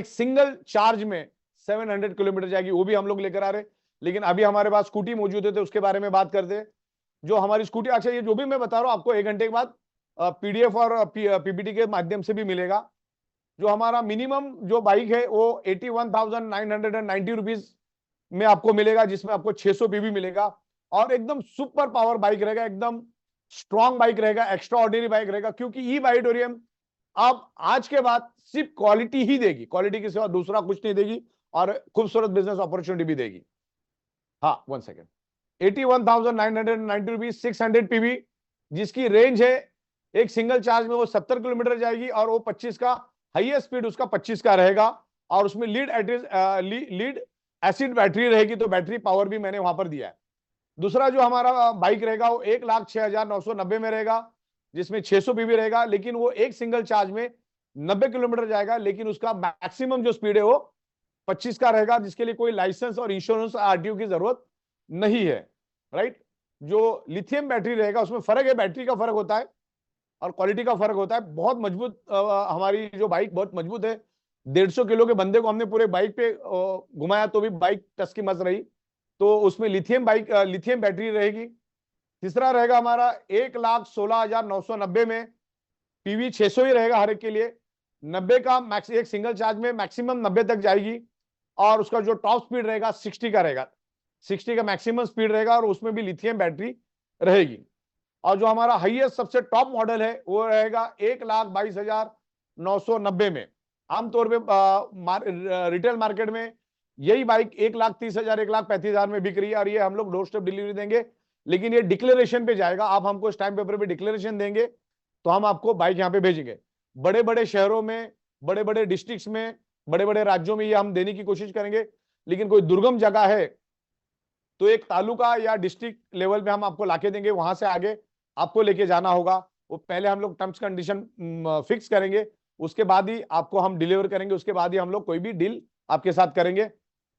एक single charge में 700 kilometre जाएगी, वो भी हम लोग लेकर आ रहे। लेकिन अभी हमारे पास स्कूटी मौजूद है तो उसके बारे में बात करते हैं। जो हमारी स्कूटी, अच्छा ये जो भी मैं बता रहा हूँ आपको 1 घंटे के बाद पीडीएफ और पीपीटी के माध्यम से भी मिलेगा। जो हमारा मिनिमम जो बाइक है वो 81,990 रुपीज में आपको मिलेगा, जिसमें आपको 600 पीवी मिलेगा और एकदम सुपर पावर बाइक रहेगा, एकदम स्ट्रॉन्ग बाइक रहेगा, एक्स्ट्रा ऑर्डिनरी बाइक रहेगा। क्योंकि ई बाइटोरियम अब आज के बाद सिर्फ क्वालिटी ही देगी, क्वालिटी के सिवा दूसरा कुछ नहीं देगी और खूबसूरत बिजनेस अपॉर्चुनिटी भी देगी। हाँ 1 सेकेंड, 81,990 रुपीज, 600 पीवी, जिसकी रेंज है एक सिंगल चार्ज में वो 70 किलोमीटर जाएगी और वो 25 का हाईएस्ट स्पीड उसका 25 का रहेगा। और उसमें लीड एसिड बैटरी रहेगी, तो बैटरी पावर भी मैंने वहां पर दिया है। दूसरा जो हमारा बाइक रहेगा वो 1,06,990 में रहेगा, जिसमें 600 पीवी रहेगा, लेकिन वो एक सिंगल चार्ज में 90 किलोमीटर जाएगा, लेकिन उसका मैक्सिमम जो स्पीड है वो 25 का रहेगा, जिसके लिए कोई लाइसेंस और इंश्योरेंस आरटीओ की जरूरत नहीं है। राइट। जो लिथियम बैटरी रहेगा उसमें फर्क है, बैटरी का फर्क होता है और क्वालिटी का फर्क होता है। बहुत मजबूत हमारी जो बाइक बहुत मजबूत है। 150 किलो के बंदे को हमने पूरे बाइक पे घुमाया तो भी बाइक टस की मस रही। तो उसमें लिथियम बैटरी रहेगी। तीसरा रहेगा हमारा 1,16,990 में, पीवी 600 ही रहेगा हर एक के लिए। 90 का मैक्स, एक सिंगल चार्ज में मैक्सिमम 90 तक जाएगी और उसका जो टॉप स्पीड रहेगा 60 का रहेगा, 60 का मैक्सिमम स्पीड रहेगा और उसमें भी लिथियम बैटरी रहेगी। और जो हमारा हाईएस्ट सबसे टॉप मॉडल है वो रहेगा 1,22,990 में। आमतौर पे रिटेल मार्केट में यही बाइक 1,30,000 1,35,000 में बिक रही है और ये हम लोग डोर स्टेप डिलीवरी देंगे। लेकिन ये डिक्लेरेशन पे जाएगा, आप हमको स्टैम्प पेपर पे डिक्लेरेशन देंगे तो हम आपको बाइक यहाँ पे भेजेंगे। बड़े बड़े शहरों में, बड़े बड़े डिस्ट्रिक्ट्स में, बड़े बड़े राज्यों में ये हम देने की कोशिश करेंगे। लेकिन कोई दुर्गम जगह है तो एक तालुका या डिस्ट्रिक्ट लेवल पे हम आपको लाके देंगे, वहां से आगे आपको लेके जाना होगा। वो पहले हम लोग टर्म्स कंडीशन फिक्स करेंगे, उसके बाद ही आपको हम डिलीवर करेंगे, उसके बाद ही हम लोग कोई भी डील आपके साथ करेंगे।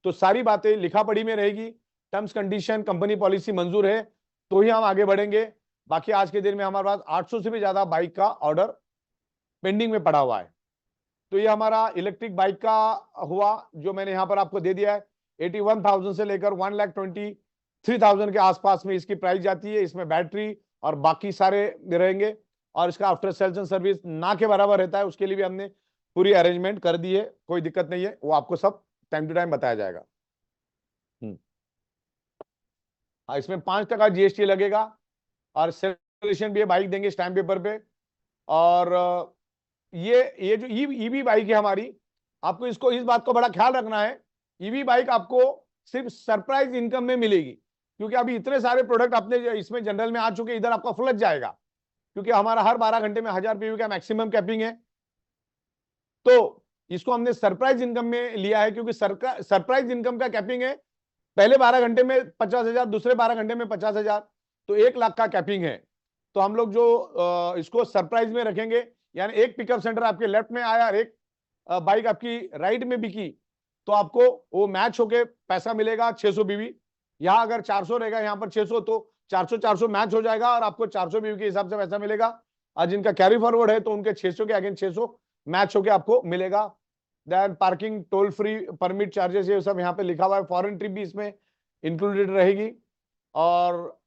तो सारी बातें लिखा पढ़ी में रहेगी, टर्म्स कंडीशन कंपनी पॉलिसी मंजूर है तो ही हम आगे बढ़ेंगे। बाकी आज के दिन में हमारे पास 800 से भी ज्यादा बाइक का ऑर्डर पेंडिंग में पड़ा हुआ है। तो ये हमारा इलेक्ट्रिक बाइक का हुआ जो मैंने यहाँ पर आपको दे दिया है। 81,000 से लेकर 1,23,000 के आसपास में इसकी प्राइस जाती है। इसमें बैटरी और बाकी सारे रहेंगे और इसका आफ्टर सेल्स एंड सर्विस ना के बराबर रहता है, उसके लिए भी हमने पूरी अरेंजमेंट कर दी है, कोई दिक्कत नहीं है, वो आपको सब टाइम टू टाइम बताया जाएगा। हाँ, इसमें 5% जीएसटी लगेगा और सेलिब्रेशन भी बाइक देंगे स्टैम्प पेपर पे। और ये जो ईवी बाइक है हमारी, आपको इसको इस बात को बड़ा ख्याल रखना है, ईवी बाइक आपको सिर्फ सरप्राइज इनकम में मिलेगी। क्योंकि अभी इतने सारे प्रोडक्ट अपने इसमें जनरल में आ चुके, इधर आपका फ्लच जाएगा क्योंकि हमारा हर 12 घंटे में 1000 पीवी का मैक्सिमम कैपिंग है। तो इसको हमने सरप्राइज इनकम में लिया है क्योंकि सरप्राइज इनकम का कैपिंग है, पहले 12 घंटे में 50,000, दूसरे 12 घंटे में 50,000, तो 1 लाख का कैपिंग है। तो हम लोग जो इसको सरप्राइज में रखेंगे, यानी एक पिकअप सेंटर आपके लेफ्ट में आया और एक बाइक आपकी राइट में बिकी, तो आपको वो मैच होके पैसा मिलेगा 600 बीवी। यहाँ अगर 400 रहेगा, यहाँ पर 600, तो 400 मैच हो जाएगा और आपको 400 बीवी के हिसाब से पैसा मिलेगा। और जिनका कैरी फॉरवर्ड है तो उनके 600 के अगेंस्ट 600 मैच होके आपको मिलेगा। Then parking, toll free, permit charges, ये सब यहाँ पे लिखा हुआ है। फॉरेन ट्रिप भी इसमें इंक्लूडेड रहेगी और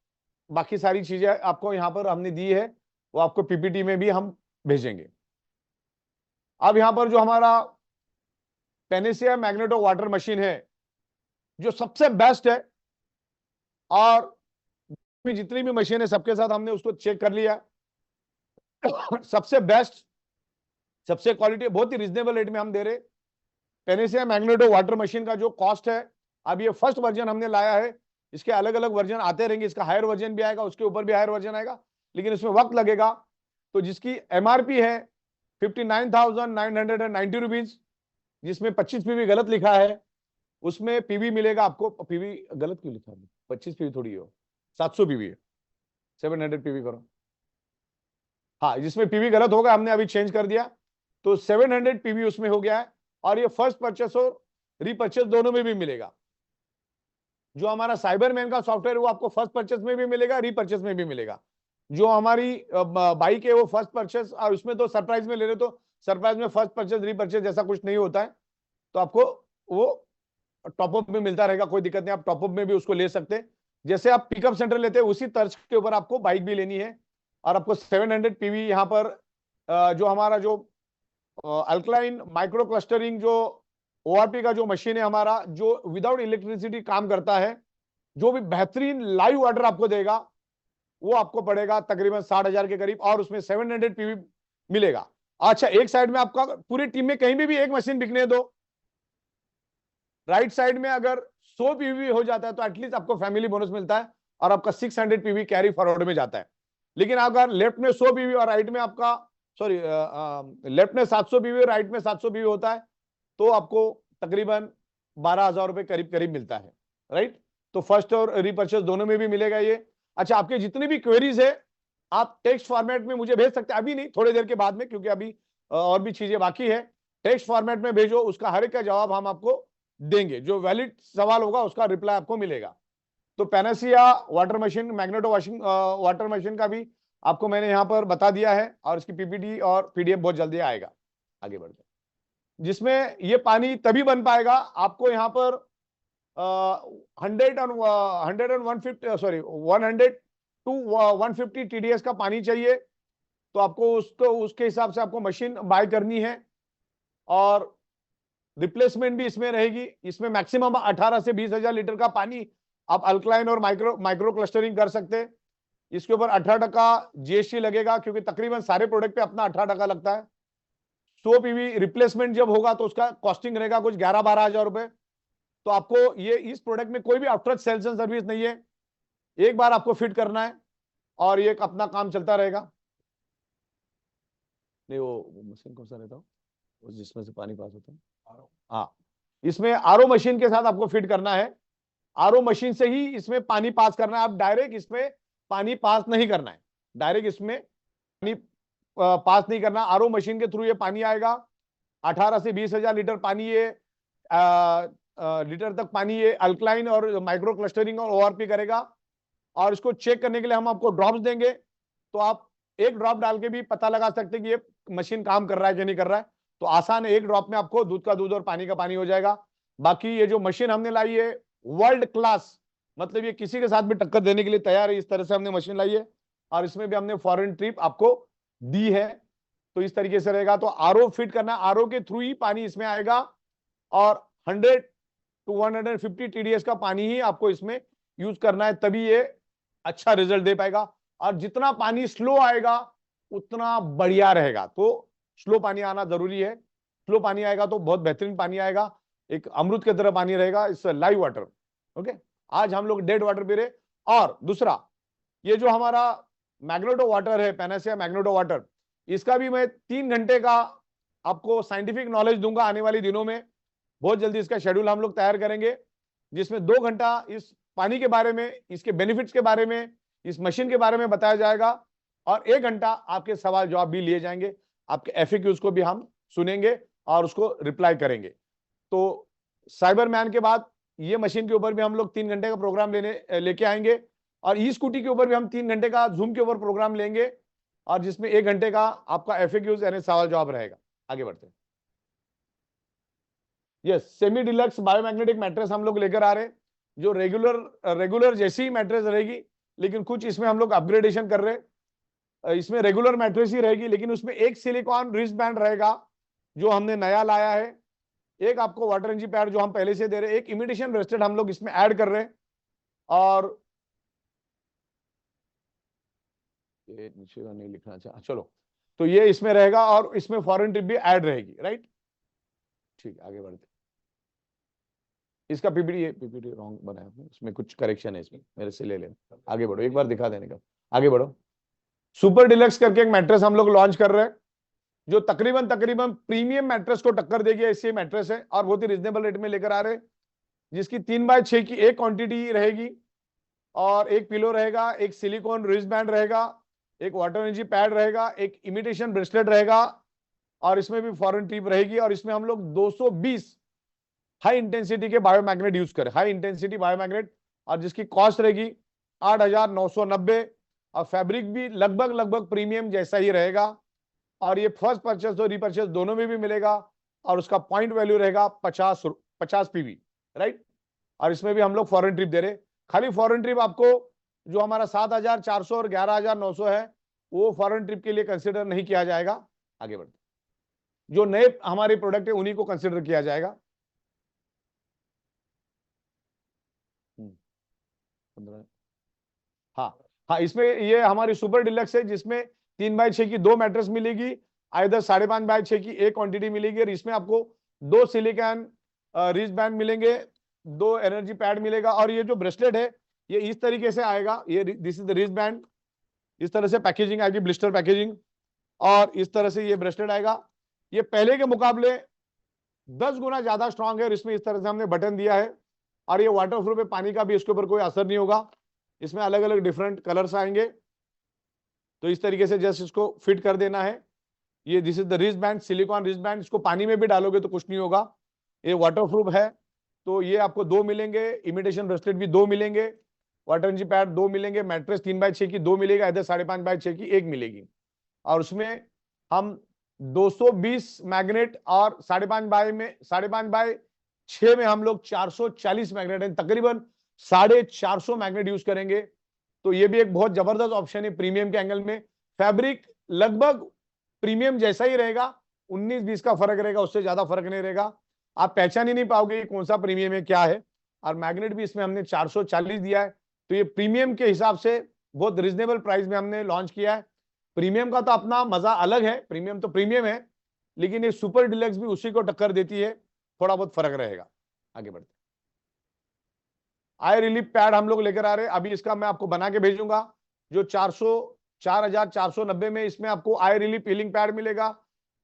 बाकी सारी चीजें आपको यहाँ पर हमने दी है, वो आपको पीपीटी में भी हम भेजेंगे। अब यहाँ पर जो हमारा पेनेसिया मैग्नेटो वाटर मशीन है जो सबसे बेस्ट है, और जितनी भी मशीन है सबके साथ हमने उसको चेक कर लिया सबसे बेस्ट, सबसे क्वालिटी, बहुत ही रिजनेबल रेट में हम दे रहे। पेनेसिया मैग्नेटो वाटर मशीन का जो कॉस्ट है, अब ये फर्स्ट वर्जन हमने लाया है, इसके अलग अलग वर्जन आते रहेंगे, इसका हायर वर्जन भी आएगा, उसके ऊपर भी हायर वर्जन आएगा, लेकिन इसमें वक्त लगेगा। तो जिसकी एमआरपी है 59,990 रुपीज, जिसमें 25 पीवी गलत लिखा है, उसमें पीवी मिलेगा आपको, पीवी गलत क्यों लिखा है, 25 पीवी थोड़ी हो, 700 पीवी है, 700 पीवी करो। हाँ, जिसमें पीवी गलत होगा हमने अभी चेंज कर दिया, तो 700 पीवी उसमें हो गया है। और ये फर्स्ट परचेस और रीपर्चेस दोनों में भी मिलेगा। जो हमारा साइबरमैन का सॉफ्टवेयर वो आपको फर्स्ट परचेस में भी मिलेगा, रीपर्चेस में भी मिलेगा। जो हमारी बाइक है वो फर्स्ट परचेस, और उसमें तो सरप्राइज में ले रहे, तो सरप्राइज में फर्स्ट परचेस रीपर्चेस जैसा कुछ नहीं होता है, तो आपको वो टॉपअप में मिलता रहेगा, कोई दिक्कत नहीं, आप टॉपअप में भी उसको ले सकते हैं। जैसे आप पिकअप सेंटर लेते हैं उसी तर्ज के ऊपर आपको बाइक भी लेनी है। और आपको 700 पीवी यहाँ पर जो हमारा जो अल्कलाइन माइक्रो क्लस्टरिंग जो ओआरपी का जो मशीन है हमारा, जो विदाउट इलेक्ट्रिसिटी काम करता है, जो भी बेहतरीन लाइव वाटर आपको देगा, वो आपको पड़ेगा तकरीबन 60,000 के करीब, और उसमें 700 पीवी मिलेगा। अच्छा, एक साइड में आपका पूरी टीम में कहीं भी एक मशीन बिकने दो, राइट साइड में अगर 100 पीवी हो जाता है तो एटलीस्ट आपको फैमिली बोनस मिलता है और आपका 600 पीवी कैरी फॉरवर्ड में जाता है। लेकिन अगर लेफ्ट में 100 पीवी और राइट में आपका सॉरी लेफ्ट में 700 पीवी और राइट में 700 पीवी होता है, तो आपको तकरीबन 12,000 रुपए करीब करीब मिलता है, राइट। तो फर्स्ट और रिपर्चेस दोनों में भी मिलेगा ये। अच्छा, आपके जितनी भी क्वेरीज है आप टेक्स्ट फॉर्मेट में मुझे भेज सकते हैं, अभी नहीं, थोड़ी देर के बाद में, क्योंकि अभी और भी चीजें बाकी है। टेक्स्ट फॉर्मेट में भेजो, उसका हर एक का जवाब हम आपको देंगे, जो वैलिड सवाल होगा उसका रिप्लाई आपको मिलेगा। तो panacea water machine, magneto washing water machine का भी आपको मैंने यहाँ पर बता दिया है, और इसकी पीपीटी और पीडीएफ बहुत जल्दी आएगा। आगे बढ़ते हैं, जिसमें ये पानी तभी बन पाएगा, आपको यहाँ पर 100 और 150 सॉरी 100 टू 150 टीडीएस का पानी चाहिए। तो आपको उसको उसके हिसाब से आपको मशीन बाय करनी है, और रिप्लेसमेंट भी इसमें रहेगी। इसमें मैक्सिमम 18 से 20,000 लीटर का पानी आप अल्कलाइन और माइक्रो क्लस्टरिंग कर सकते हैं। इसके ऊपर 18% जीएसटी लगेगा, क्योंकि तकरीबन सारे प्रोडक्ट पे अपना 18% लगता है। 100 पीवी रिप्लेसमेंट जब होगा तो उसका कॉस्टिंग रहेगा कुछ 11-12,000 रुपए। तो आपको ये इस प्रोडक्ट में कोई भी आफ्टर सेल्स एंड सर्विस नहीं है, एक बार आपको फिट करना है और ये अपना काम चलता रहेगा। नहीं, वो मशीन कौन सा रहता है जिसमें से पानी पास होता है? हाँ, इसमें आरओ मशीन के साथ आपको फिट करना है। आरओ मशीन से ही इसमें पानी पास करना है, आप डायरेक्ट इसमें पानी पास नहीं करना है, डायरेक्ट इसमें पानी पास नहीं करना। आरओ मशीन के थ्रू ये पानी आएगा, 18 से 20,000 लीटर पानी ये लीटर तक पानी ये अल्कलाइन और माइक्रो क्लस्टरिंग और ओआरपी करेगा। और इसको चेक करने के लिए हम आपको ड्रॉप्स देंगे, तो आप एक ड्रॉप डाल के भी पता लगा सकते हैं कि ये मशीन काम कर रहा है कि नहीं कर रहा है। तो आसान है, एक ड्रॉप में आपको दूध का दूध और पानी का पानी हो जाएगा। बाकी ये जो मशीन हमने लाई है वर्ल्ड क्लास, मतलब ये किसी के साथ भी टक्कर देने के लिए तैयार है, इस तरह से हमने मशीन लाई है। और इसमें भी हमने फॉरेन ट्रिप आपको दी है, तो इस तरीके से रहेगा। तो आरओ फिट करना, आरओ के थ्रू ही पानी इसमें आएगा, और 100 टू 150 टीडीएस का पानी ही आपको इसमें यूज करना है, तभी ये अच्छा रिजल्ट दे पाएगा। और जितना पानी स्लो आएगा उतना बढ़िया रहेगा, तो स्लो पानी आना जरूरी है। स्लो पानी आएगा तो बहुत बेहतरीन पानी आएगा, एक अमृत की तरह पानी रहेगा, इस लाइव वाटर। ओके, आज हम लोग डेड वाटर पी रहे। और दूसरा, ये जो हमारा मैग्नेटो वाटर है, पैनासिया मैग्नेटो वाटर, इसका भी मैं 3 घंटे का आपको साइंटिफिक नॉलेज दूंगा आने वाले दिनों में। बहुत जल्दी इसका शेड्यूल हम लोग तैयार करेंगे, जिसमें 2 घंटा इस पानी के बारे में, इसके बेनिफिट्स के बारे में, इस मशीन के बारे में बताया जाएगा, और 1 घंटा आपके सवाल जवाब भी लिए जाएंगे, आपके एफएक्यूज को भी हम सुनेंगे और उसको रिप्लाई करेंगे। तो साइबर मैन के बाद ये मशीन के ऊपर भी हम लोग 3 घंटे का प्रोग्राम लेके आएंगे, और ई स्कूटी के ऊपर भी हम 3 घंटे का जूम के ऊपर प्रोग्राम लेंगे, और जिसमें 1 घंटे का आपका एफएक्यूज यानी सवाल जवाब रहेगा। आगे बढ़ते हैं। Yes, semi deluxe biomagnetic mattress हम लोग लेकर आ रहे हैं, जो रेगुलर जैसी ही मैट्रेस रहेगी, लेकिन कुछ इसमें हम लोग अपग्रेडेशन कर रहे हैं। इसमें रेगुलर मैट्रेस ही रहेगी, लेकिन उसमें एक सिलिकॉन रिस्ट बैंड रहेगा जो हमने नया लाया है, एक आपको वाटर एनर्जी पैड जो हम पहले से दे रहे हैं, एक इमिटेशन ब्रेसलेट हम लोग इसमें ऐड कर रहे हैं, और ये नीचे का नहीं लिखना चाहिए, चलो, तो ये इसमें रहेगा, और इसमें फॉरेन ट्रिप भी ऐड रहेगी, राइट। ठीक है, आगे बढ़ते। इसका पीपीटी रॉन्ग बनाया आपने, इसमें कुछ करेक्शन है, इसमें मेरे से ले लेना। आगे बढ़ो, एक बार दिखा देने का, आगे बढ़ो। सुपर डिलक्स करके एक मैट्रेस हम लोग लॉन्च कर रहे हैं, जो तकरीबन प्रीमियम मैट्रेस को टक्कर देगी, ऐसी मैट्रेस है, और बहुत ही रिजनेबल रेट में लेकर आ रहे हैं, जिसकी 3x6 की एक क्वांटिटी रहेगी, और एक पिलो रहेगा, एक सिलिकॉन रिस्ट बैंड रहेगा, एक वाटर एनर्जी पैड रहेगा, एक इमिटेशन ब्रेसलेट रहेगा, और इसमें भी फॉरेन टिप रहेगी। और इसमें हम लोग 220 हाई इंटेंसिटी के बायोमैग्नेट यूज करें, हाई इंटेंसिटी बायोमैग्नेट, और जिसकी कॉस्ट रहेगी 8,990, और फैब्रिक भी लगभग प्रीमियम जैसा ही रहेगा। और ये फर्स्ट परचेस और रीपरचेस दोनों में भी मिलेगा, और उसका पॉइंट वैल्यू रहेगा 50 पीवी, राइट। और इसमें भी हम लोग फॉरेन ट्रिप दे रहे। खाली फॉरेन ट्रिप आपको जो हमारा 7,400 और 11,900 है वो फॉरेन ट्रिप के लिए कंसिडर नहीं किया जाएगा। आगे बढ़ते, जो नए हमारे प्रोडक्ट है उन्हीं को कंसिडर किया जाएगा। 15। हाँ हाँ, इसमें ये हमारी सुपर डिलक्स है जिसमें 3x6 की 2 मैट्रेस मिलेगी, इधर 5.5x6 की एक क्वांटिटी मिलेगी। और इसमें आपको 2 सिलिकॉन रिस्ट बैंड मिलेंगे, 2 एनर्जी पैड मिलेगा। और ये जो ब्रेसलेट है ये इस तरीके से आएगा, ये this is the wrist band, इस तरह से पैकेजिंग आएगी, ब्लिस्टर पैकेजिंग। और इस तरह से ये ब्रेसलेट आएगा। ये पहले के मुकाबले 10 गुना ज्यादा स्ट्रांग है और इसमें इस तरह से हमने बटन दिया है। और ये वाटर प्रूफ है, पानी का भी इसके ऊपर कोई असर नहीं होगा। इसमें अलग अलग डिफरेंट कलर्स आएंगे, तो इस तरीके से जस्ट इसको फिट कर देना है। ये this is the wrist band, silicon wrist band. इसको पानी में भी डालोगे तो कुछ नहीं होगा, ये वाटर प्रूफ है। तो ये आपको 2 मिलेंगे, इमिटेशन ब्रेसलेट भी 2 मिलेंगे, वाटर एनर्जी पैड 2 मिलेंगे, मैट्रेस 3x6 की 2 मिलेगा, इधर 5.5x6 की 1 मिलेगी। और उसमें हम 220 मैग्नेट और 5.5x6 में हम लोग 440 मैग्नेट है, तकरीबन 450 मैग्नेट यूज करेंगे। तो ये भी एक बहुत जबरदस्त ऑप्शन है प्रीमियम के एंगल में। फैब्रिक लगभग प्रीमियम जैसा ही रहेगा, 19-20 का फर्क रहेगा, उससे ज्यादा फर्क नहीं रहेगा। आप पहचान ही नहीं पाओगे कि कौन सा प्रीमियम है क्या है। और मैग्नेट भी इसमें हमने 440 दिया है, तो ये प्रीमियम के हिसाब से बहुत रिजनेबल प्राइस में हमने लॉन्च किया है। प्रीमियम का तो अपना मजा अलग है, प्रीमियम तो प्रीमियम है, लेकिन ये सुपर डिलक्स भी उसी को टक्कर देती है, थोड़ा बहुत फर्क रहेगा। आगे बढ़ते, आई रिलीफ पैड हम लोग लेकर आ रहे हैं। अभी इसका मैं आपको बना के भेजूंगा, जो 4,490 में इसमें आपको आई रिलीफ हीलिंग पैड मिलेगा,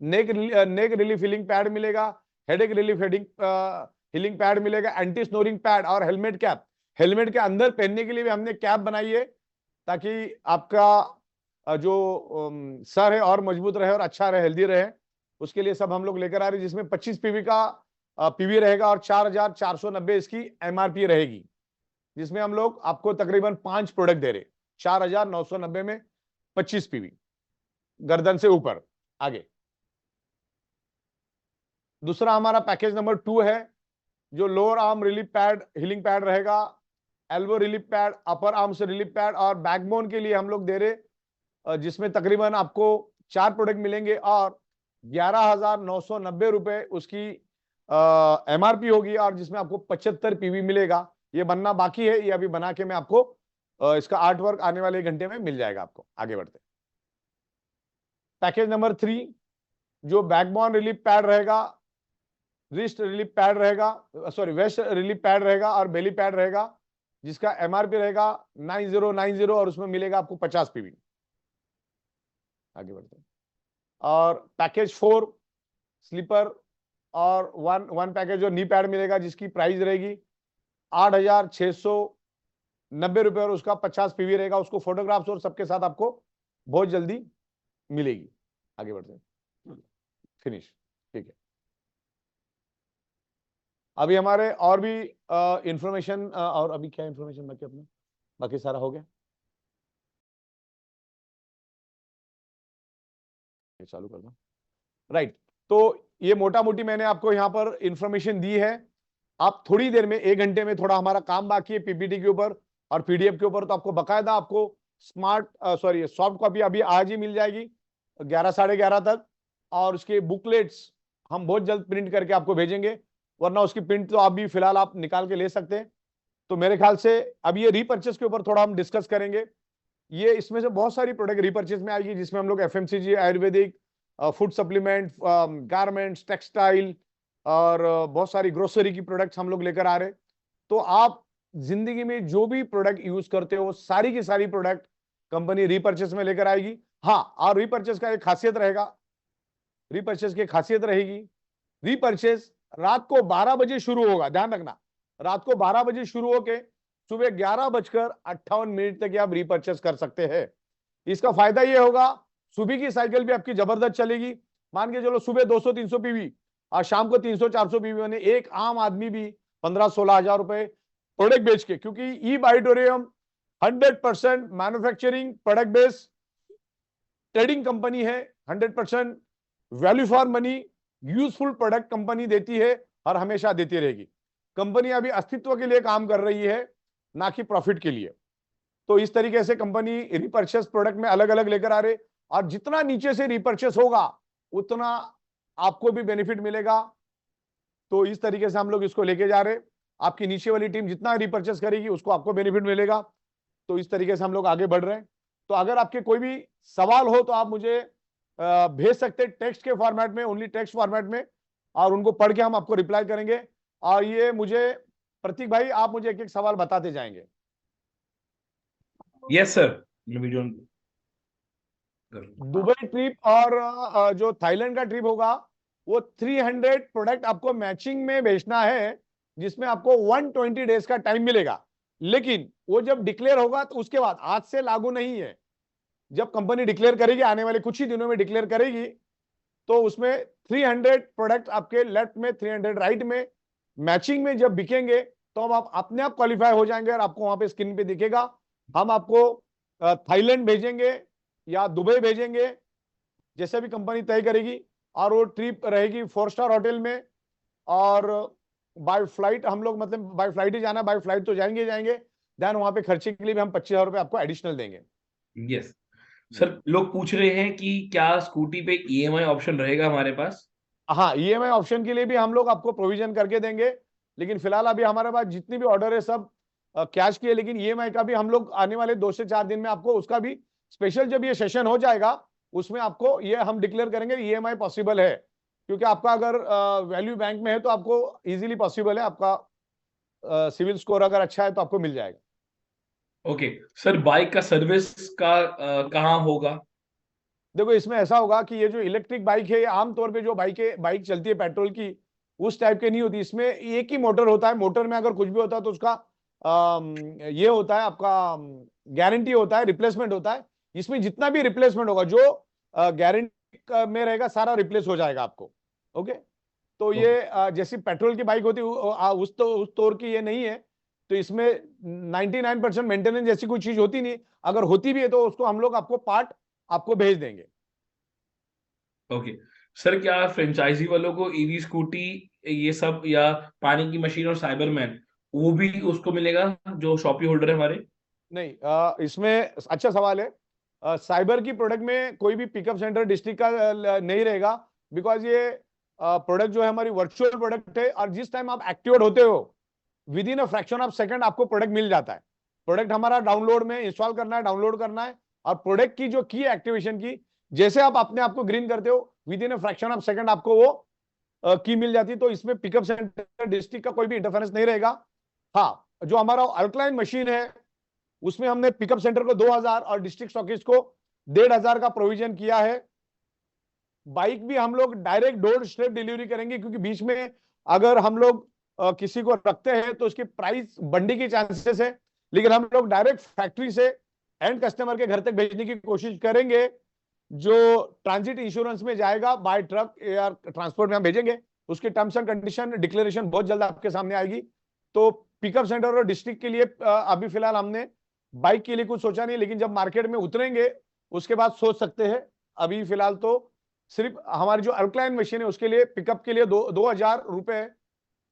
नेक रिलीफ हीलिंग पैड मिलेगा, हेडेक रिलीफ हीलिंग पैड मिलेगा, एंटी स्नोरिंग पैड और हेलमेट कैप। हेलमेट के अंदर पहनने के लिए भी हमने कैप बनाई है ताकि आपका जो सर है और मजबूत रहे और अच्छा रहे, हेल्दी रहे। उसके लिए सब हम लोग लेकर आ रहे हैं, जिसमें 25 पीवी का पीवी रहेगा और 4,490 इसकी एमआरपी रहेगी, जिसमें हम लोग आपको तकरीबन 5 प्रोडक्ट दे रहे, 4,990 में 25 पीवी गर्दन से ऊपर। आगे दूसरा हमारा पैकेज नंबर 2 है, जो lower arm relief pad healing pad रहेगा, elbow relief pad, upper arm से रिलीफ पैड और बैकबोन के लिए हम लोग दे रहे, जिसमें तकरीबन आपको 4 प्रोडक्ट मिलेंगे और 11,990 रुपए उसकी एमआरपी होगी, और जिसमें आपको 75 पीवी मिलेगा। ये बनना बाकी है, ये अभी बना के मैं आपको इसका आर्ट वर्क आने वाले 1 घंटे में मिल जाएगा आपको। आगे बढ़ते, पैकेज नंबर 3 जो बैकबोन रिलीफ पैड रहेगा, रिस्ट रिलीफ पैड रहेगा, सॉरी वेस्ट रिलीफ पैड रहेगा और बेली पैड रहेगा, जिसका एमआरपी रहेगा 9090 और उसमें मिलेगा आपको 50 पीवी। आगे बढ़ते हैं, और पैकेज 4 स्लीपर और वन पैकेज जो नी पैड मिलेगा, जिसकी प्राइस रहेगी 8,690 रुपए और उसका 50 पीवी रहेगा। उसको फोटोग्राफ्स और सबके साथ आपको बहुत जल्दी मिलेगी। आगे बढ़ते हैं, फिनिश, ठीक है। अभी हमारे और भी इंफॉर्मेशन, और अभी क्या इंफॉर्मेशन बाकी अपना, बाकी सारा हो गया, ये चालू कर दो, राइट। तो ये मोटा मोटी मैंने आपको यहाँ पर इंफॉर्मेशन दी है। आप थोड़ी देर में 1 घंटे में, थोड़ा हमारा काम बाकी है पीपीटी के ऊपर और पीडीएफ के ऊपर, तो आपको बकायदा आपको सॉफ्ट कॉपी अभी आज ही मिल जाएगी 11 साढ़े 11 तक, और उसके बुकलेट्स हम बहुत जल्द प्रिंट करके आपको भेजेंगे, वरना उसकी प्रिंट तो आप भी फिलहाल आप निकाल के ले सकते हैं। तो मेरे ख्याल से अब ये रीपर्चेस के ऊपर थोड़ा हम डिस्कस करेंगे। ये इसमें से बहुत सारी प्रोडक्ट रीपर्चेस में आएगी, जिसमें हम लोग FMCG, Ayurvedic, food supplement, garments, textile और बहुत सारी ग्रोसरी की प्रोडक्ट्स हम लोग लेकर आ रहे हैं। तो आप जिंदगी में जो भी प्रोडक्ट यूज करते हो, सारी की सारी प्रोडक्ट कंपनी रीपर्चेस में लेकर आएगी। हाँ, और रीपर्चेस का एक खासियत रहेगा, रीपर्चेस की खासियत रहेगी, रीपर्चेस रात को 12 बजे शुरू होगा, ध्यान रखना, रात को 12 बजे शुरू होके सुबह 11:58 तक आप रीपर्चेस कर सकते हैं। इसका फायदा यह होगा, सुबह की साइकिल भी आपकी जबरदस्त चलेगी। मान के चलो सुबह 200-300 पीवी और शाम को 300-400 पीवी, यानी एक आम आदमी भी 15-16 हजार रुपए प्रोडक्ट बेच के, क्योंकि ई बायोटोरियम 100% manufacturing product based trading company है, 100% value for money, useful product company देती है और हमेशा देती रहेगी। कंपनी अभी अस्तित्व के लिए काम कर रही है, ना कि प्रॉफिट के लिए। तो इस तरीके से कंपनी रिपर्चेस प्रोडक्ट में अलग अलग लेकर आ रहे, और जितना नीचे से रिपर्चेस होगा उतना आपको भी बेनिफिट मिलेगा। तो इस तरीके से हम लोग इसको लेके जा रहे। आपकी नीचे वाली टीम जितना रिपर्चेस करेगी उसको आपको बेनिफिट मिलेगा। तो इस तरीके से हम लोग आगे बढ़ रहे हैं। तो अगर आपके कोई भी सवाल हो तो आप मुझे भेज सकते हैं टेक्स्ट के फॉर्मेट में, ओनली टेक्स्ट फॉर्मेट में, और उनको पढ़ के हम आपको रिप्लाई करेंगे। और ये मुझे प्रतीक भाई, आप मुझे एक एक सवाल बताते जाएंगे। Yes sir, video Dubai trip और जो थाईलैंड का ट्रिप होगा वो 300 प्रोडक्ट आपको मैचिंग में बेचना है, जिसमें आपको 120 डेज का टाइम मिलेगा। लेकिन वो जब डिक्लेयर होगा तो उसके बाद, आज से लागू नहीं है, जब कंपनी डिक्लेयर करेगी, आने वाले कुछ ही दिनों में डिक्लेयर करेगी, तो उसमें 300 प्रोडक्ट आपके लेफ्ट में, 300 राइट में, मैचिंग में जब बिकेंगे तो अब आप अपने आप क्वालिफाई हो जाएंगे और आपको वहां पे स्क्रीन पे दिखेगा। हम आपको थाईलैंड भेजेंगे या दुबई भेजेंगे, जैसे भी कंपनी तय करेगी। और वो ट्रिप रहेगी 4 स्टार होटल में, और बाय फ्लाइट हम लोग, मतलब बाय फ्लाइट ही जाना, बाय फ्लाइट तो जाएंगे जाएंगे, देन वहां पे खर्चे के लिए भी हम 25,000 रुपए आपको एडिशनल देंगे। यस सर, लोग पूछ रहे हैं कि क्या स्कूटी पे ईएमआई ऑप्शन रहेगा हमारे पास? हाँ, ईएमआई ऑप्शन के लिए भी हम लोग आपको प्रोविजन करके देंगे, लेकिन फिलहाल अभी हमारे पास जितनी भी ऑर्डर है सब कैश की है। लेकिन ईएमआई का भी हम लोग आने वाले 2 से 4 दिन में आपको उसका भी स्पेशल, जब ये सेशन हो जाएगा उसमें आपको ये हम डिक्लेयर करेंगे ईएमआई पॉसिबल है। क्योंकि आपका अगर वैल्यू बैंक में है तो आपको इजीली पॉसिबल है, आपका सिविल स्कोर अगर अच्छा है तो आपको मिल जाएगा। ओके सर, बाइक का सर्विस का कहाँ होगा? देखो, इसमें ऐसा होगा कि ये जो इलेक्ट्रिक बाइक है, ये आमतौर पे जो बाइक चलती है पेट्रोल की, उस टाइप के नहीं होती। इसमें एक ही मोटर होता है, मोटर में अगर कुछ भी होता है तो उसका ये होता है आपका गारंटी होता है, रिप्लेसमेंट होता है। इसमें जितना भी रिप्लेसमेंट होगा, जो गारंटी में रहेगा, सारा रिप्लेस हो जाएगा आपको। ओके, तो ये जैसी पेट्रोल की बाइक होती है उस तौर की ये नहीं है। तो इसमें 99% मेंटेनेंस जैसी कोई चीज होती नहीं। अगर होती भी है तो उसको हम लोग आपको पार्ट आपको भेज देंगे। ओके सर, क्या फ्रेंचाइजी वालों को ईवी स्कूटी ये सब, या पानी की मशीन और साइबरमैन, वो भी उसको मिलेगा जो शॉपी होल्डर है हमारे? नहीं, इसमें अच्छा सवाल है। साइबर की प्रोडक्ट में कोई भी पिकअप सेंटर डिस्ट्रिक्ट का नहीं रहेगा, बिकॉज ये प्रोडक्ट जो है हमारी वर्चुअल प्रोडक्ट है, और जिस टाइम आप एक्टिवेट होते हो with in a fraction of second आपको प्रोडक्ट मिल जाता है। प्रोडक्ट हमारा डाउनलोड में इंस्टॉल करना है, डाउनलोड करना है, और प्रोडक्ट की जो की एक्टिवेशन की, जैसे आप अपने आप को ग्रीन करते हो, with in a fraction of second आपको वो की मिल जाती है। तो इसमें पिकअप सेंटर डिस्ट्रिक्ट का कोई भी इंटरफेरेंस नहीं रहेगा। हाँ, जो हमारा अल्कलाइन मशीन है उसमें हमने पिकअप सेंटर को 2,000 और डिस्ट्रिक्ट स्टॉकिस्ट को 1,500 का प्रोविजन किया है। बाइक भी हम लोग डायरेक्ट डोर स्टेप डिलीवरी करेंगे, क्योंकि बीच में अगर हम लोग किसी को रखते हैं तो उसकी प्राइस बढ़ने की चांसेस है। लेकिन हम लोग डायरेक्ट फैक्ट्री से एंड कस्टमर के घर तक भेजने की कोशिश करेंगे। जो ट्रांजिट इंश्योरेंस में जाएगा, बाय ट्रक या ट्रांसपोर्ट में हम भेजेंगे, उसकी टर्म्स एंड कंडीशन डिक्लेरेशन बहुत जल्द आपके सामने आएगी। तो पिकअप सेंटर और डिस्ट्रिक्ट के लिए अभी फिलहाल हमने बाइक के लिए कुछ सोचा नहीं, लेकिन जब मार्केट में उतरेंगे उसके बाद सोच सकते हैं। अभी फिलहाल तो सिर्फ हमारी जो अल्कलाइन मशीन है उसके लिए, पिकअप के लिए 2,000 रुपए,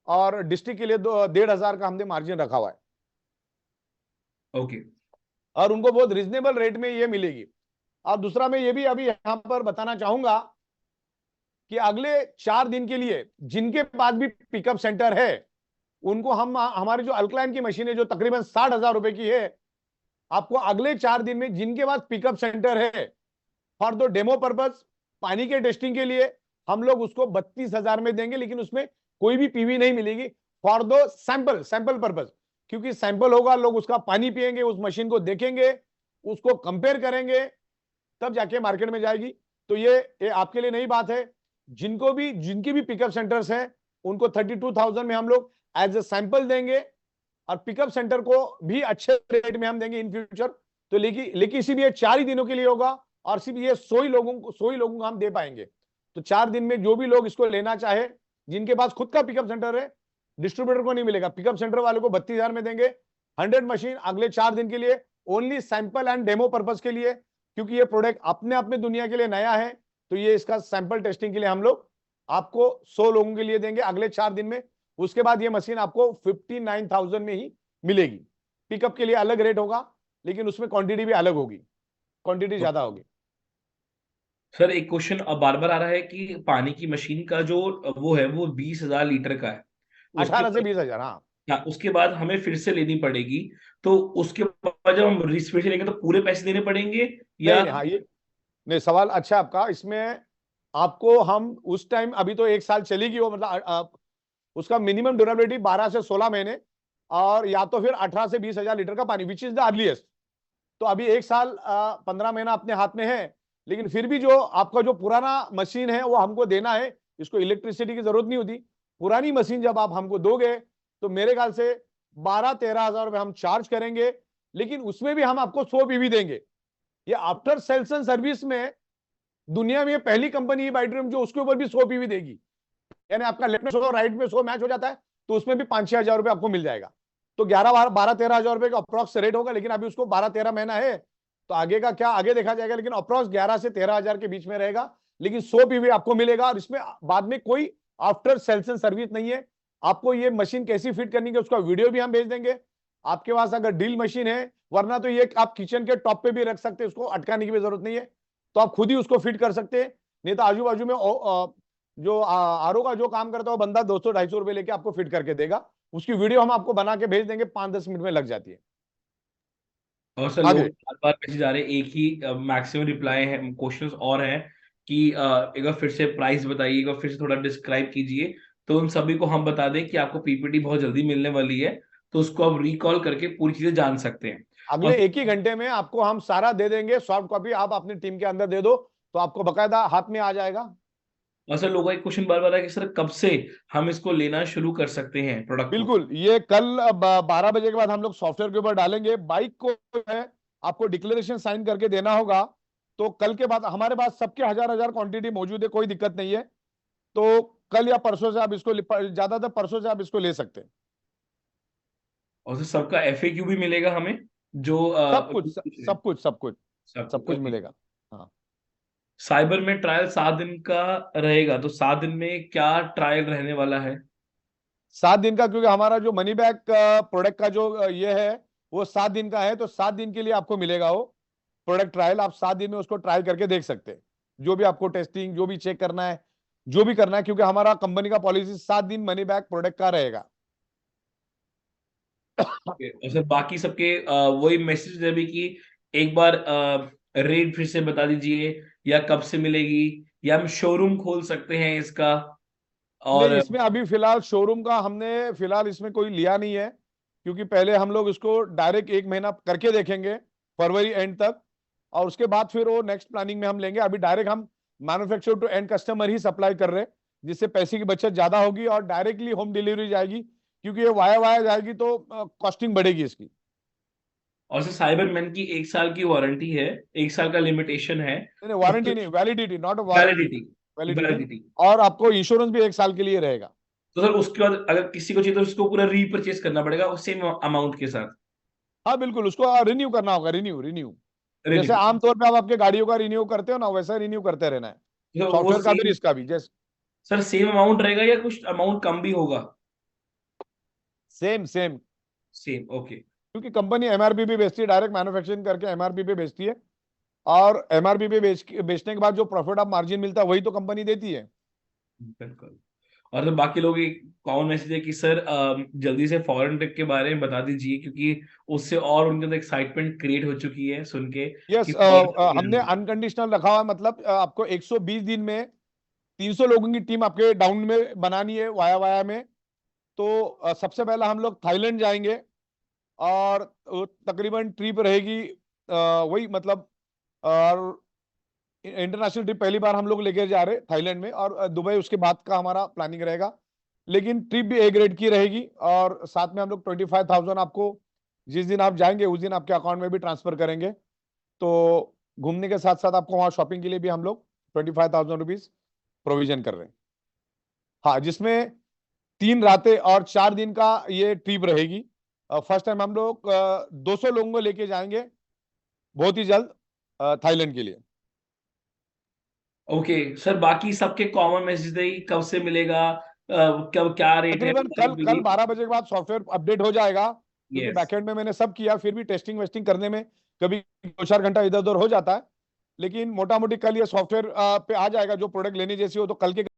और डिस्ट्रिक्ट के लिए 1,500 का हमने मार्जिन रखा हुआ है। ओके और उनको बहुत रिजनेबल रेट में ये मिलेगी। और दूसरा मैं ये भी अभी यहां पर बताना चाहूंगा कि अगले 4 दिन के लिए जिनके पास भी पिकअप सेंटर है, उनको हम हमारी जो अल्कलाइन की मशीन है जो तकरीबन 60,000 रुपए की है, आपको अगले 4 दिन में जिनके पास पिकअप सेंटर है, फॉर द डेमो पर्पज, पानी के टेस्टिंग के लिए, हम लोग उसको 32,000 में देंगे। लेकिन उसमें कोई भी पीवी नहीं मिलेगी, फॉर द सैंपल पर्पज। क्योंकि सैंपल होगा, लोग उसका पानी पिएंगे, उस मशीन को देखेंगे, उसको कंपेयर करेंगे, तब जाके मार्केट में जाएगी। तो ये आपके लिए नई बात है। जिनकी भी पिकअप सेंटर्स हैं उनको 32,000 में हम लोग एज ए सैंपल देंगे, और पिकअप सेंटर को भी अच्छे रेट में हम देंगे इन फ्यूचर। तो लेकिन सिर्फ ये 4 ही दिनों के लिए होगा, और सिर्फ ये 100 ही लोगों को हम दे पाएंगे। तो 4 दिन में जो भी लोग इसको लेना चाहे, जिनके पास खुद का पिकअप सेंटर है, डिस्ट्रीब्यूटर को नहीं मिलेगा, पिकअप सेंटर वाले को 32,000 में देंगे। 100 मशीन अगले 4 दिन के लिए, only sample and demo purpose के लिए, क्योंकि ये प्रोडक्ट अपने आप में दुनिया के लिए नया है। तो ये इसका सैंपल टेस्टिंग के लिए हम लोग आपको 100 लोगों के लिए देंगे अगले 4 दिन में। उसके बाद ये मशीन आपको 59,000 में ही मिलेगी। पिकअप के लिए अलग रेट होगा, लेकिन उसमें क्वांटिटी भी अलग होगी, क्वांटिटी ज्यादा होगी। सर एक क्वेश्चन अब बार बार आ रहा है कि पानी की मशीन का जो वो है वो 20,000 लीटर का है। उसके 18 से 20,000, हाँ। हाँ, उसके बाद हमें फिर से लेनी पड़ेगी। तो उसके बाद जब हम फिर से लेंगे तो पूरे पैसे देने पड़ेंगे नहीं या? नहीं, हाँ, ये नहीं, सवाल अच्छा है आपका। इसमें आपको हम उस टाइम, अभी तो 1 साल चलेगी वो, मतलब उसका मिनिमम ड्यूरेबिलिटी 12 से 16 महीने, और या तो फिर 18 से 20,000 लीटर का पानी, विच इज द अर्लीस्ट। तो अभी 1 साल 15 महीना अपने हाथ में है, लेकिन फिर भी जो आपका जो पुराना मशीन है वो हमको देना है। इसको इलेक्ट्रिसिटी की जरूरत नहीं होती। पुरानी मशीन जब आप हमको दोगे तो मेरे ख्याल से 12-13 हजार रुपए हम चार्ज करेंगे, लेकिन उसमें भी हम आपको 100 पीवी देंगे। ये आफ्टर सेल्स एंड सर्विस में दुनिया में पहली कंपनी है बाइड्रीम जो उसके ऊपर भी 100 पीवी देगी। यानी आपका लेफ्ट में 100 राइट में 100 मैच हो जाता है, तो उसमें भी 5-6 हजार रुपए आपको मिल जाएगा। तो 11-12-13 हजार रुपए का अप्रॉक्स रेट होगा, लेकिन अभी उसको 12-13 महीना है, तो आगे का क्या आगे देखा जाएगा, लेकिन अप्रॉक्स 11 से 13 हजार के बीच में रहेगा। लेकिन 100 पीवी आपको मिलेगा, और इसमें बाद में कोई आफ्टर सेल्स एंड सर्विस नहीं है। आपको ये मशीन कैसी फिट करनी है उसका वीडियो भी हम भेज देंगे। आपके पास अगर ड्रिल मशीन है, वरना तो ये आप किचन के टॉप पे भी रख सकते हैं, उसको अटकाने की भी जरूरत नहीं है, तो आप खुद ही उसको फिट कर सकते हैं। नहीं तो आजू बाजू में जो आरओ का जो काम करता है वो बंदा 200-250 रुपए लेके आपको फिट करके देगा। उसकी वीडियो हम आपको बना के भेज देंगे, 5-10 मिनट में लग जाती है। और सर लोग आगे। बार बार मैसेज आ रहे हैं, एक ही मैक्सिमम रिप्लाई है, क्वेश्चंस और हैं कि एक बार फिर से प्राइस बताइए, एक बार फिर से थोड़ा डिस्क्राइब कीजिए। तो उन सभी को हम बता दें कि आपको पीपीटी बहुत जल्दी मिलने वाली है, तो उसको आप रिकॉल करके पूरी चीजें जान सकते हैं। अगले और 1 ही घंटे में आपको हम सारा दे देंगे, सॉफ्ट कॉपी आप अपनी टीम के अंदर दे दो, तो आपको बकायदा हाथ में आ जाएगा। सर लोगों का एक क्वेश्चन बार बार है कि सर कब से हम इसको लेना शुरू कर सकते हैं प्रोडक्ट को? बिल्कुल, ये कल 12 बजे के बाद हम लोग सॉफ्टवेयर के ऊपर डालेंगे। बाइक को जो है आपको डिक्लेरेशन साइन करके देना होगा। तो कल के बाद हमारे पास सबके हजार हजार क्वांटिटी मौजूद है, कोई दिक्कत नहीं है। तो कल या परसों से आप इसको, ज्यादातर परसों से आप इसको ले सकते हैं। और सर सबका एफएक्यू भी मिलेगा हमें, जो सब कुछ, सब कुछ, सब कुछ, सब सब कुछ ओके। मिलेगा। हाँ। साइबर में ट्रायल 7 दिन का रहेगा, तो 7 दिन में क्या ट्रायल रहने वाला है? 7 दिन का, क्योंकि हमारा जो मनी बैक प्रोडक्ट का जो ये है वो 7 दिन का है, तो 7 दिन के लिए आपको मिलेगा वो प्रोडक्ट ट्रायल। आप 7 दिन में उसको ट्रायल करके देख सकते हैं, जो भी आपको टेस्टिंग, जो भी चेक करना है, जो भी करना है, क्योंकि हमारा कंपनी का पॉलिसी 7 दिन मनी बैक प्रोडक्ट का रहेगा। ओके। और सर बाकी सबके वही मैसेज है भी कि एक बार रेट फिर से बता दीजिए, या कब से मिलेगी, या हम शोरूम खोल सकते हैं इसका? नहीं, और इसमें अभी फिलहाल शोरूम का हमने फिलहाल इसमें कोई लिया नहीं है, क्योंकि पहले हम लोग इसको डायरेक्ट 1 महीना करके देखेंगे, फरवरी एंड तक, और उसके बाद फिर वो नेक्स्ट प्लानिंग में हम लेंगे। अभी डायरेक्ट हम मैन्युफैक्चर टू एंड कस्टमर ही सप्लाई कर रहे हैं, जिससे पैसे की बचत ज्यादा होगी और डायरेक्टली होम डिलीवरी जाएगी, क्योंकि ये वाया वाया जाएगी तो कॉस्टिंग बढ़ेगी इसकी। सर साइबर मैन की 1 साल की वारंटी है, 1 साल का लिमिटेशन है। नहीं, तो वारंटी नहीं, validity, not warranty. Validity, validity. Validity. और आपको इंश्योरेंस भी 1 साल के लिए रहेगा। तो सर उसके बाद अगर किसी को चाहिए तो उसको पूरा रीपरचेज करना पड़ेगा सेम अमाउंट के साथ? हाँ बिल्कुल, उसको रिन्यू करना होगा, रिन्यू रिन्यू। जैसे रिन्यू। आमतौर पे आप आपके गाड़ियों का रिन्यू करते हो ना, वैसा रिन्यू करते रहना है। तो वो सॉफ्टवेयर का भी, सेम, इसका भी जैसे सर सेम अमाउंट रहेगा या कुछ अमाउंट कम भी होगा? Same same. Same, okay. क्योंकि कंपनी एमआरपी पे बेचती है, डायरेक्ट मैन्युफैक्चरिंग करके एमआरपी पे बेचती है, और एमआरपी पे बेचने के बाद जो प्रॉफिट ऑफ मार्जिन मिलता है वही तो कंपनी देती है। बिल्कुल। और तो बाकी लोग एक कॉमन मैसेज है कि सर जल्दी से फॉरेन ट्रिप के बारे में बता दीजिए, क्योंकि उससे और उनके अंदर एक्साइटमेंट क्रिएट हो चुकी है सुन के यस, कि फॉरेन। हमने अनकंडीशनल रखा हुआ है, मतलब आपको 120 दिन में 300 लोगों की टीम आपके डाउन में बनानी है, वाया वाया में। तो सबसे पहला हम लोग थाईलैंड जाएंगे, और तकरीबन ट्रिप रहेगी वही, मतलब और इंटरनेशनल ट्रिप पहली बार हम लोग लेके जा रहे हैं थाईलैंड में, और दुबई उसके बाद का हमारा प्लानिंग रहेगा। लेकिन ट्रिप भी ए ग्रेड की रहेगी, और साथ में हम लोग 25,000 आपको जिस दिन आप जाएंगे उस दिन आपके अकाउंट में भी ट्रांसफर करेंगे। तो घूमने के साथ साथ आपको वहाँ शॉपिंग के लिए भी हम लोग 25,000 रुपीज प्रोविजन कर रहे हैं। हाँ, जिसमें 3 रातें और 4 दिन का ये ट्रिप रहेगी। फर्स्ट टाइम हम लोग 200 लोगों को लेके जाएंगे बहुत ही जल्द थाईलैंड के लिए। ओके सर, बाकी सबके कॉमन मैसेज थे, कब से मिलेगा, कब, क्या रेट है तकरीबन कल कल भी। 12 बजे के बाद सॉफ्टवेयर अपडेट हो जाएगा, क्योंकि यस। बैकएंड में मैंने सब किया, फिर भी टेस्टिंग वेस्टिंग करने में कभी 2-4 घंटा इधर उधर हो जाता है। लेकिन मोटा मोटी कल ये सॉफ्टवेयर पे आ जाएगा। जो प्रोडक्ट लेने जैसी हो तो कल के